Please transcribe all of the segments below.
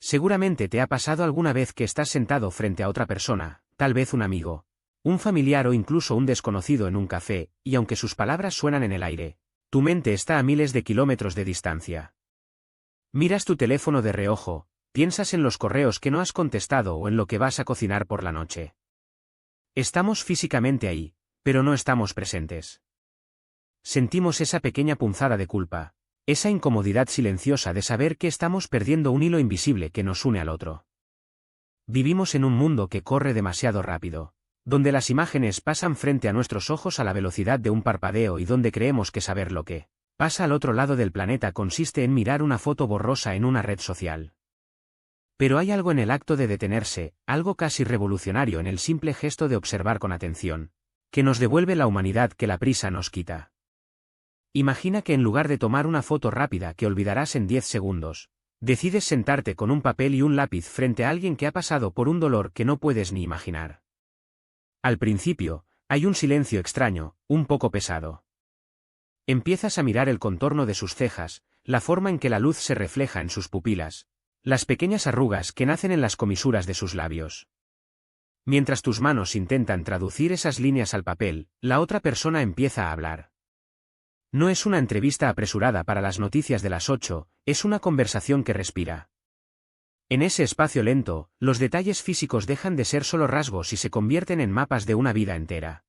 Seguramente te ha pasado alguna vez que estás sentado frente a otra persona, tal vez un amigo, un familiar o incluso un desconocido en un café, y aunque sus palabras suenan en el aire, tu mente está a miles de kilómetros de distancia. Miras tu teléfono de reojo, piensas en los correos que no has contestado o en lo que vas a cocinar por la noche. Estamos físicamente ahí, pero no estamos presentes. Sentimos esa pequeña punzada de culpa, esa incomodidad silenciosa de saber que estamos perdiendo un hilo invisible que nos une al otro. Vivimos en un mundo que corre demasiado rápido, donde las imágenes pasan frente a nuestros ojos a la velocidad de un parpadeo y donde creemos que saber lo que pasa al otro lado del planeta consiste en mirar una foto borrosa en una red social. Pero hay algo en el acto de detenerse, algo casi revolucionario en el simple gesto de observar con atención, que nos devuelve la humanidad que la prisa nos quita. Imagina que en lugar de tomar una foto rápida que olvidarás en 10 segundos, decides sentarte con un papel y un lápiz frente a alguien que ha pasado por un dolor que no puedes ni imaginar. Al principio, hay un silencio extraño, un poco pesado. Empiezas a mirar el contorno de sus cejas, la forma en que la luz se refleja en sus pupilas, las pequeñas arrugas que nacen en las comisuras de sus labios. Mientras tus manos intentan traducir esas líneas al papel, la otra persona empieza a hablar. No es una entrevista apresurada para las noticias de las 8, es una conversación que respira. En ese espacio lento, los detalles físicos dejan de ser solo rasgos y se convierten en mapas de una vida entera.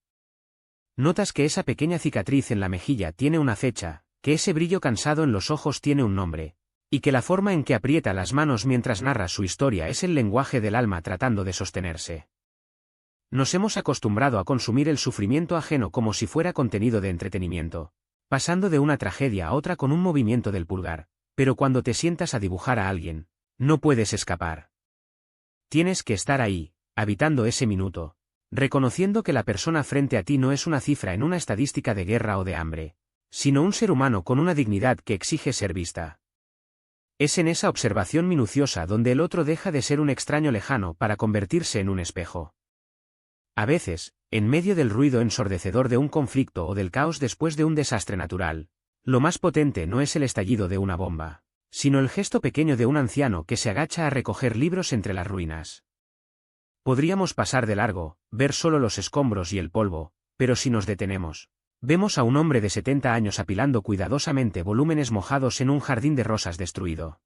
Notas que esa pequeña cicatriz en la mejilla tiene una fecha, que ese brillo cansado en los ojos tiene un nombre, y que la forma en que aprieta las manos mientras narra su historia es el lenguaje del alma tratando de sostenerse. Nos hemos acostumbrado a consumir el sufrimiento ajeno como si fuera contenido de entretenimiento, pasando de una tragedia a otra con un movimiento del pulgar, pero cuando te sientas a dibujar a alguien, no puedes escapar. Tienes que estar ahí, habitando ese minuto, reconociendo que la persona frente a ti no es una cifra en una estadística de guerra o de hambre, sino un ser humano con una dignidad que exige ser vista. Es en esa observación minuciosa donde el otro deja de ser un extraño lejano para convertirse en un espejo. A veces, en medio del ruido ensordecedor de un conflicto o del caos después de un desastre natural, lo más potente no es el estallido de una bomba, sino el gesto pequeño de un anciano que se agacha a recoger libros entre las ruinas. Podríamos pasar de largo, ver solo los escombros y el polvo, pero si nos detenemos, vemos a un hombre de 70 años apilando cuidadosamente volúmenes mojados en un jardín de rosas destruido.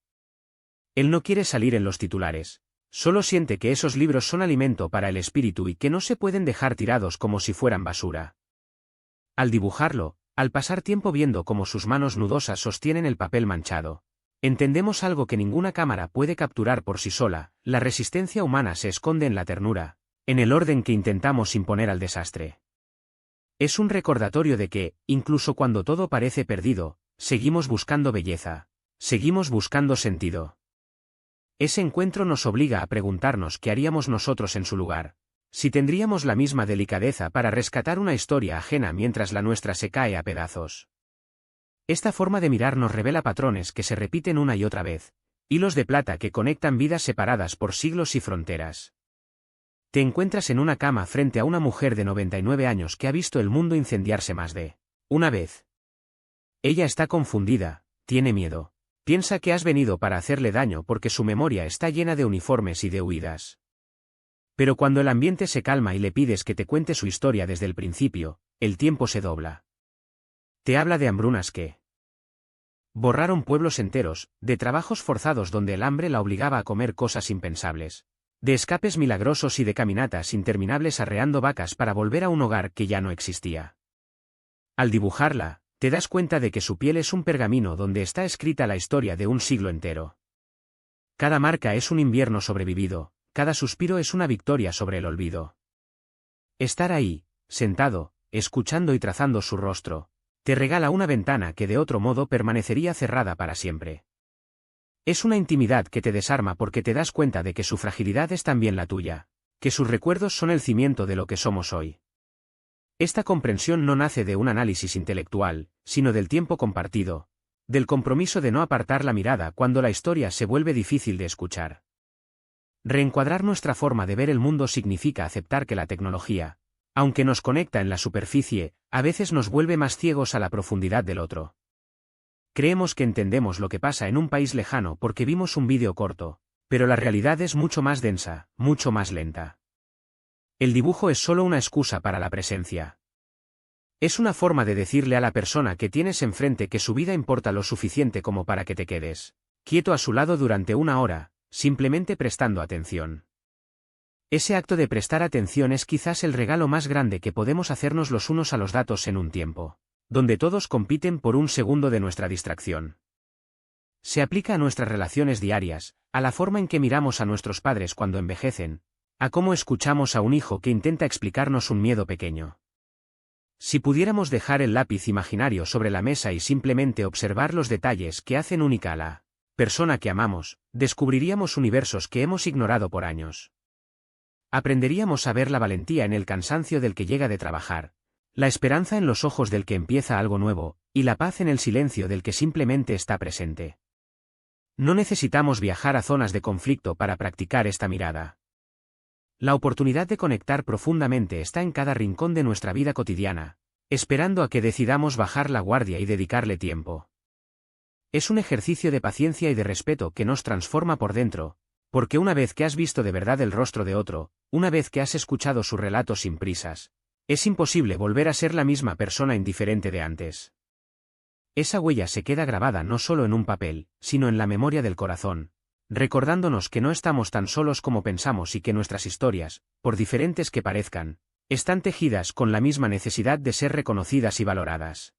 Él no quiere salir en los titulares. Solo siente que esos libros son alimento para el espíritu y que no se pueden dejar tirados como si fueran basura. Al dibujarlo, al pasar tiempo viendo cómo sus manos nudosas sostienen el papel manchado, entendemos algo que ninguna cámara puede capturar por sí sola: la resistencia humana se esconde en la ternura, en el orden que intentamos imponer al desastre. Es un recordatorio de que, incluso cuando todo parece perdido, seguimos buscando belleza, seguimos buscando sentido. Ese encuentro nos obliga a preguntarnos qué haríamos nosotros en su lugar, si tendríamos la misma delicadeza para rescatar una historia ajena mientras la nuestra se cae a pedazos. Esta forma de mirar nos revela patrones que se repiten una y otra vez, hilos de plata que conectan vidas separadas por siglos y fronteras. Te encuentras en una cama frente a una mujer de 99 años que ha visto el mundo incendiarse más de una vez. Ella está confundida, tiene miedo. Piensa que has venido para hacerle daño porque su memoria está llena de uniformes y de huidas. Pero cuando el ambiente se calma y le pides que te cuente su historia desde el principio, el tiempo se dobla. Te habla de hambrunas que borraron pueblos enteros, de trabajos forzados donde el hambre la obligaba a comer cosas impensables, de escapes milagrosos y de caminatas interminables arreando vacas para volver a un hogar que ya no existía. Al dibujarla, te das cuenta de que su piel es un pergamino donde está escrita la historia de un siglo entero. Cada marca es un invierno sobrevivido, cada suspiro es una victoria sobre el olvido. Estar ahí, sentado, escuchando y trazando su rostro, te regala una ventana que de otro modo permanecería cerrada para siempre. Es una intimidad que te desarma porque te das cuenta de que su fragilidad es también la tuya, que sus recuerdos son el cimiento de lo que somos hoy. Esta comprensión no nace de un análisis intelectual, sino del tiempo compartido, del compromiso de no apartar la mirada cuando la historia se vuelve difícil de escuchar. Reencuadrar nuestra forma de ver el mundo significa aceptar que la tecnología, aunque nos conecta en la superficie, a veces nos vuelve más ciegos a la profundidad del otro. Creemos que entendemos lo que pasa en un país lejano porque vimos un vídeo corto, Pero la realidad es mucho más densa, mucho más lenta. El dibujo es solo una excusa para la presencia. Es una forma de decirle a la persona que tienes enfrente que su vida importa lo suficiente como para que te quedes quieto a su lado durante una hora, simplemente prestando atención. Ese acto de prestar atención es quizás el regalo más grande que podemos hacernos los unos a los datos en un tiempo donde todos compiten por un segundo de nuestra distracción. Se aplica a nuestras relaciones diarias, a la forma en que miramos a nuestros padres cuando envejecen, a cómo escuchamos a un hijo que intenta explicarnos un miedo pequeño. Si pudiéramos dejar el lápiz imaginario sobre la mesa y simplemente observar los detalles que hacen única a la persona que amamos, descubriríamos universos que hemos ignorado por años. Aprenderíamos a ver la valentía en el cansancio del que llega de trabajar, la esperanza en los ojos del que empieza algo nuevo, y la paz en el silencio del que simplemente está presente. No necesitamos viajar a zonas de conflicto para practicar esta mirada. La oportunidad de conectar profundamente está en cada rincón de nuestra vida cotidiana, esperando a que decidamos bajar la guardia y dedicarle tiempo. Es un ejercicio de paciencia y de respeto que nos transforma por dentro, porque una vez que has visto de verdad el rostro de otro, una vez que has escuchado su relato sin prisas, es imposible volver a ser la misma persona indiferente de antes. Esa huella se queda grabada no solo en un papel, sino en la memoria del corazón, recordándonos que no estamos tan solos como pensamos y que nuestras historias, por diferentes que parezcan, están tejidas con la misma necesidad de ser reconocidas y valoradas.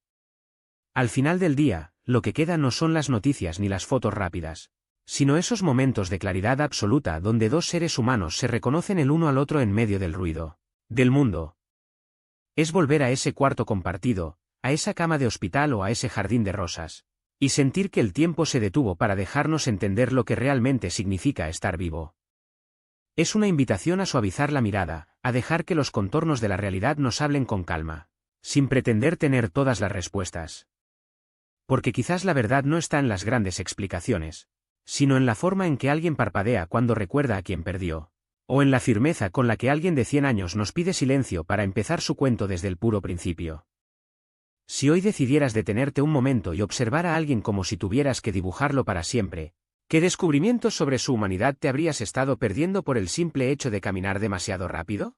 Al final del día, lo que queda no son las noticias ni las fotos rápidas, sino esos momentos de claridad absoluta donde dos seres humanos se reconocen el uno al otro en medio del ruido del mundo. Es volver a ese cuarto compartido, a esa cama de hospital o a ese jardín de rosas, y sentir que el tiempo se detuvo para dejarnos entender lo que realmente significa estar vivo. Es una invitación a suavizar la mirada, a dejar que los contornos de la realidad nos hablen con calma, sin pretender tener todas las respuestas. Porque quizás la verdad no está en las grandes explicaciones, sino en la forma en que alguien parpadea cuando recuerda a quien perdió, o en la firmeza con la que alguien de 100 años nos pide silencio para empezar su cuento desde el puro principio. Si hoy decidieras detenerte un momento y observar a alguien como si tuvieras que dibujarlo para siempre, ¿qué descubrimientos sobre su humanidad te habrías estado perdiendo por el simple hecho de caminar demasiado rápido?